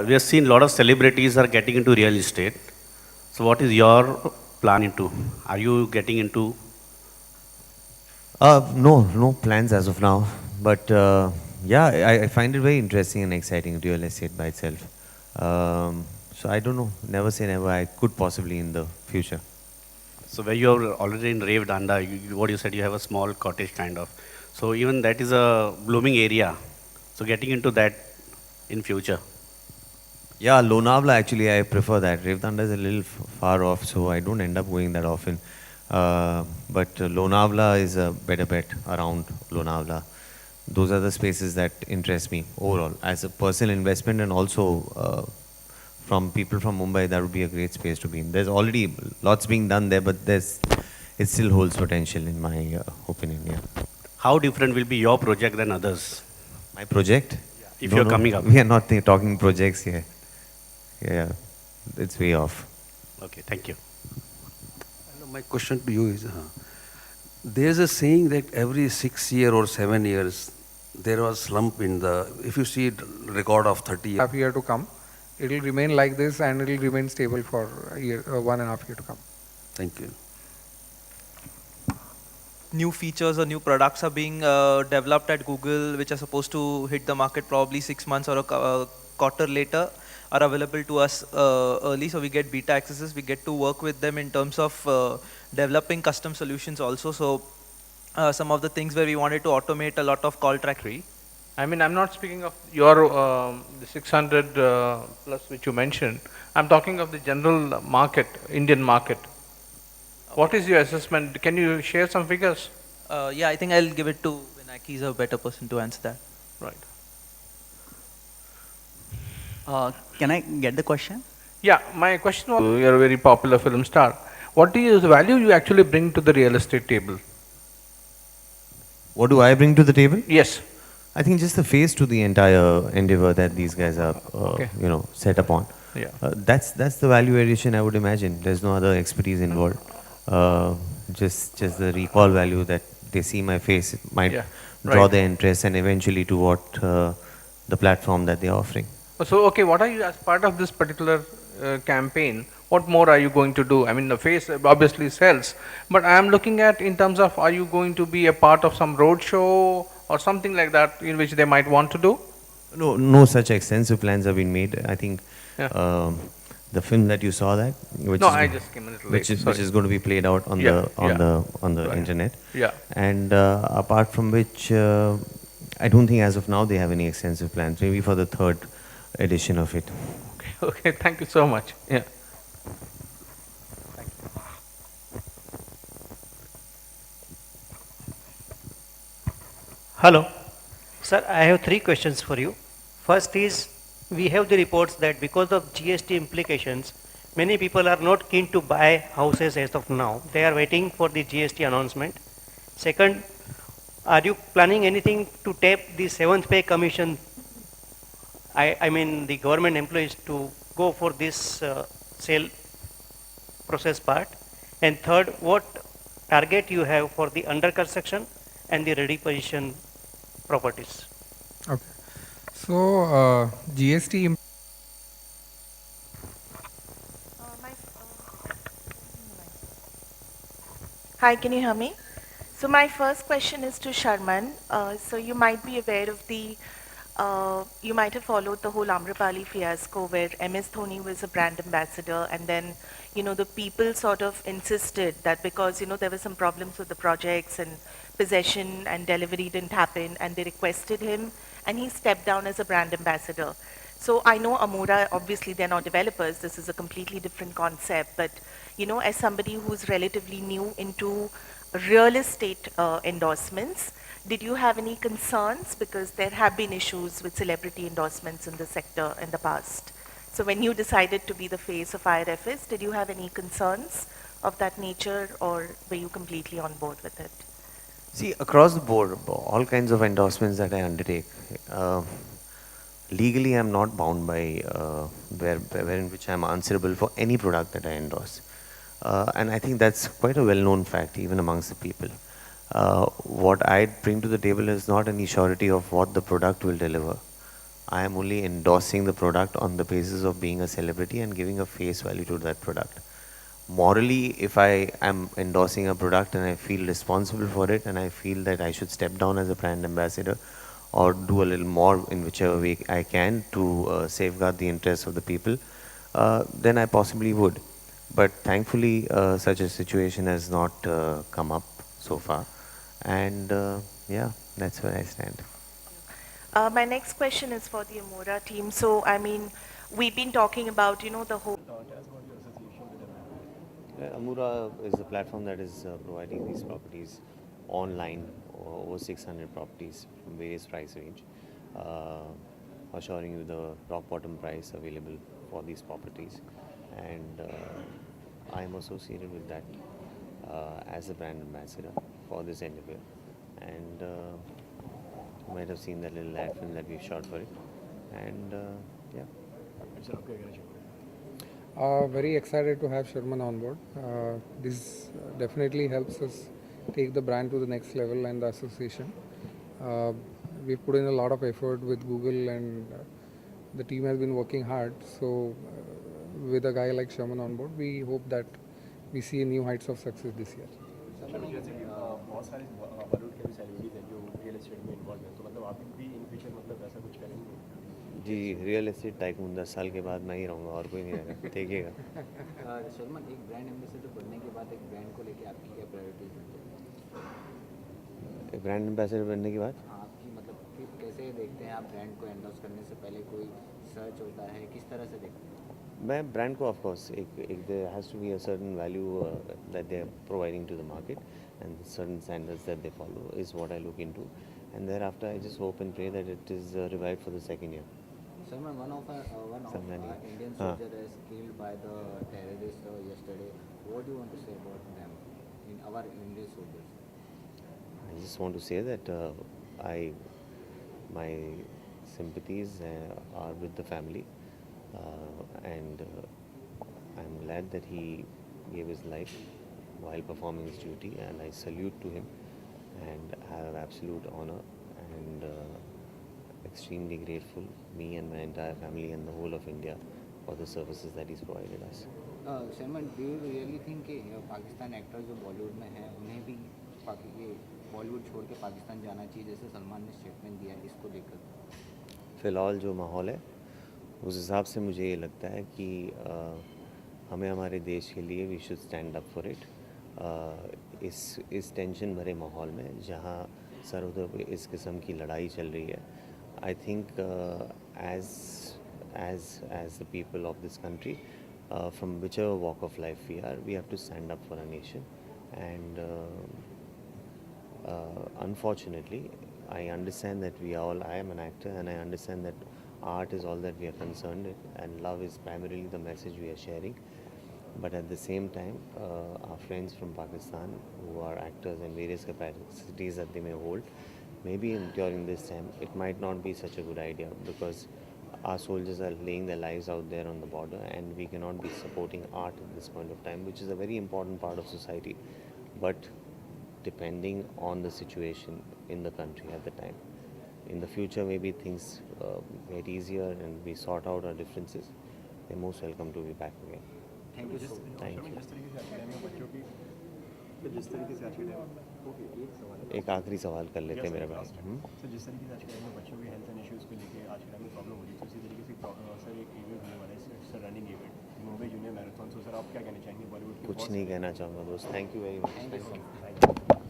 We have seen a lot of celebrities are getting into real estate. So what is your plan into? Are you getting into? No plans as of now. But yeah, I find it very interesting and exciting, real estate by itself. So I don't know. Never say never. I could possibly in the future. So where you are already in Revdanda, what you said, you have a small cottage kind of. So even that is a blooming area. So getting into that in future. Yeah, Lonavala actually I prefer that. Revdanda is a little far off, so I don't end up going that often. But Lonavala is a better bet around Lonavala. Those are the spaces that interest me overall as a personal investment, and also from people from Mumbai, that would be a great space to be in. There's already lots being done there, but it still holds potential in my opinion. Yeah. How different will be your project than others? My project? If No, you're no, coming up. we are not talking projects here. Yeah, it's way off. Okay, thank you. My question to you is, there's a saying that every 6 years or 7 years, there was slump in the, if you see record of 30 years. Half year to come, it will remain like this and it will remain stable for a year, 1.5 year to come. Thank you. New features or new products are being developed at Google, which are supposed to hit the market probably 6 months or a quarter later, are available to us early. So we get beta accesses. We get to work with them in terms of developing custom solutions also. So some of the things where we wanted to automate a lot of call tracking. I mean, I'm not speaking of your the 600 plus which you mentioned. I'm talking of the general market, Indian market. What is your assessment? Can you share some figures? Yeah, I think I'll give it to Vinayak. He's a better person to answer that. Right. Can I get the question? Yeah, my question was, you're a very popular film star. What is the value you actually bring to the real estate table? What do I bring to the table? Yes. I think just the face to the entire endeavor that these guys are, Okay. set upon. Yeah. That's the value addition I would imagine. There's no other expertise involved. Just the recall value that they see my face, it might Yeah, draw right. their interest and eventually to what the platform that they're offering. So, okay, what are you, as part of this particular campaign, what more are you going to do? I mean, the face obviously sells, but I am looking at in terms of, are you going to be a part of some road show or something like that in which they might want to do? No such extensive plans have been made. I think Yeah. the film that you saw that, which No, is I just came a little late. which is going to be played out on Yeah, the Right. internet. Yeah. And apart from which, I don't think as of now they have any extensive plans. Maybe for the third edition of it. Okay, okay, thank you so much. Yeah. Hello. Sir, I have 3 questions for you. First is, we have the reports that because of GST implications, many people are not keen to buy houses as of now. They are waiting for the GST announcement. Second, are you planning anything to tap the 7th pay commission? I mean the government employees to go for this sale process part. And third, what target you have for the under construction and the ready position properties? Okay. So GST. Hi, can you hear me? So my first question is to Sharman. So you might be aware of the, you might have followed the whole Amrapali fiasco where MS Dhoni was a brand ambassador, and then, the people sort of insisted that because, there were some problems with the projects and possession and delivery didn't happen, and they requested him, and he stepped down as a brand ambassador. So I know Amora, obviously they're not developers, this is a completely different concept, but as somebody who's relatively new into real estate endorsements, did you have any concerns? Because there have been issues with celebrity endorsements in the sector in the past. So when you decided to be the face of IRFS, did you have any concerns of that nature, or were you completely on board with it? See, across the board, all kinds of endorsements that I undertake, legally I'm not bound by wherein which I'm answerable for any product that I endorse. And I think that's quite a well-known fact even amongst the people. What I bring to the table is not any surety of what the product will deliver, I am only endorsing the product on the basis of being a celebrity and giving a face value to that product. Morally, if I am endorsing a product and I feel responsible for it and I feel that I should step down as a brand ambassador or do a little more in whichever way I can to safeguard the interests of the people, then I possibly would. But thankfully, such a situation has not come up so far. And yeah, that's where I stand. My next question is for the Amora team. So, I mean, we've been talking about, the whole. Amura is a platform that is providing these properties online, over 600 properties from various price range, uh, assuring you the rock bottom price available for these properties. And I am associated with that as a brand ambassador for this endeavor. And you might have seen that little ad film that we've shot for it. And yeah. Very excited to have Sharman on board. This definitely helps us take the brand to the next level and the association. We've put in a lot of effort with Google and the team has been working hard. So, with a guy like Sharman on board, we hope that we see new heights of success this year. बहुत सारे बॉलीवुड के भी celebrities हैं जो real estate में involve हैं, तो मतलब आप भी इन फ्यूचर मतलब ऐसा कुछ करेंगे? जी, रियल एस्टेट टाइकून 10 साल के बाद मैं ही रहूँगा और कोई नहीं रहेगा, देखिएगा। सलमान, एक ब्रांड एम्बेसडर बनने के बाद एक ब्रांड को लेके आपकी क्या प्रायोरिटीज हैं? एक ब्रांड एम्बेसडर बनने के बाद आपकी मतलब कैसे देखते हैं आप ब्रांड को एंडोर्स करने से पहले कोई सर्च होता है, किस तरह से देखते हैं? मैं ब्रांड को ऑफ कोर्स एक there has to be a certain value that they are providing to the market and certain standards that they follow is what I look into, and thereafter I just hope and pray that it is revived for the second year. Salman, one of Indian soldier is killed by the terrorists yesterday. What do you want to say about them, in our Indian soldiers? I just want to say that my sympathies are with the family, and I'm glad that he gave his life while performing his duty, and I salute to him and I have absolute honor and extremely grateful, me and my entire family and the whole of India, for the services that he's provided us. Salman, do you really think कि Pakistan actor जो बॉलीवुड में हैं उन्हें भी ये बॉलीवुड छोड़ के पाकिस्तान जाना चाहिए, जैसे सलमान ने स्टेटमेंट दिया है, इसको लेकर? फ़िलहाल जो माहौल है उस हिसाब से मुझे ये लगता है कि हमें हमारे देश के लिए we should stand up for it. इस टेंशन भरे माहौल में जहाँ सरहदों पे इस किस्म की लड़ाई चल रही है, I think as the people of this country, from whichever walk of life we have to stand up for our nation. And unfortunately, I understand that I am an actor, and I understand that art is all that we are concerned with, and love is primarily the message we are sharing. But at the same time, our friends from Pakistan who are actors in various capacities that they may hold, maybe during this time it might not be such a good idea, because our soldiers are laying their lives out there on the border, and we cannot be supporting art at this point of time, which is a very important part of society, but depending on the situation in the country at the time. In the future, maybe things get easier and we sort out our differences. They're most welcome to be back again. Thank you so much. Thank you. जिस तरीके से आज के time एक आखिरी सवाल कर लेते हैं मेरे पास. सर, जिस तरीके से आज के टाइम में बच्चों के हेल्थ एंड इश्यूज़ को लेके आज के टाइम में प्रॉब्लम हो रही है, तो इसी तरीके से सर एक इवेंट होने वाला है, sir running event Mumbai junior marathon. So sir आप क्या कहना चाहेंगे बॉलीवुड के? कुछ नहीं कहना चाहूँगा दोस्त. Thank you very much. Thank you so much.